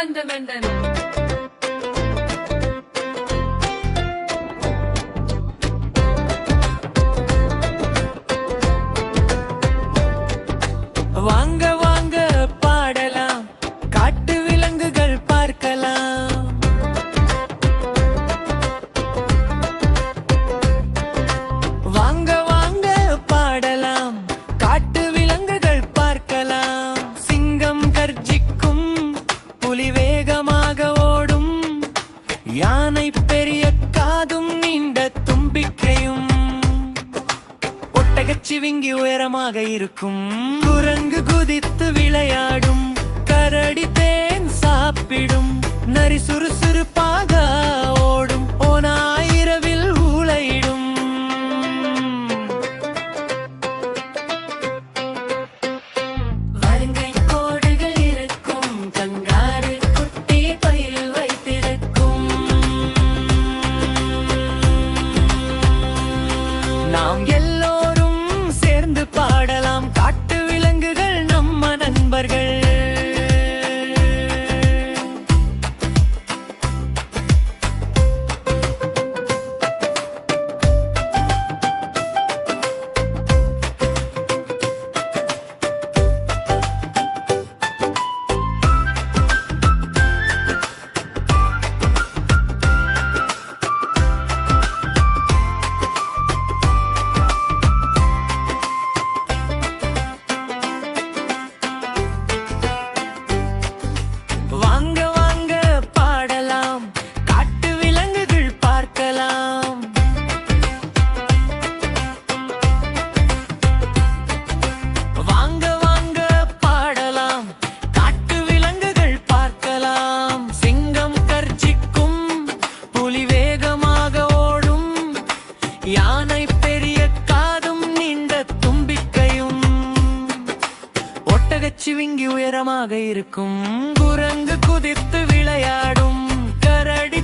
வந்த மன்னன். வாங்க வாங்க பாடலாம், காட்டு விலங்குகள் பார்க்கலாம். வாங்க வாங்க பாடலாம், காட்டு விலங்குகள் பார்க்கலாம். சிங்கம் கர்ஜிக்கும், புலி வேகமாக ஓடும், யானை பெரிய காதும் நீண்ட தும்பிக்கையும், ஒட்டகச்சிவிங்கி உயரமாக இருக்கும், குரங்கு குதித்து விளையாடும், கரடி தேன் சாப்பிடும், நரி சுறுசுறுப்பாக ஓடும், ஓனா இரவில் ஊளையிடும். வருங்கை கோடுகள் இருக்கும், கங்காரு குட்டி பையில் வைத்திருக்கும். நாம் எல்லோரும் சேர்ந்து பாடலாம், காட்டு விலங்குகள் நம்ம நண்பர்கள். வாங்க வாங்க பாடலாம், காட்டு விலங்குகள் பார்க்கலாம். வாங்க வாங்க பாடலாம், காட்டு விலங்குகள் பார்க்கலாம். சிங்கம் கர்ஜிக்கும், புலி வேகமாக ஓடும், யானை பெரிய காதும் நீண்ட தும்பிக்கையும், ஒட்டகச்சிவிங்கி உயரமாக இருக்கும், குரங்கு குதித்து விளையாடும், கரடி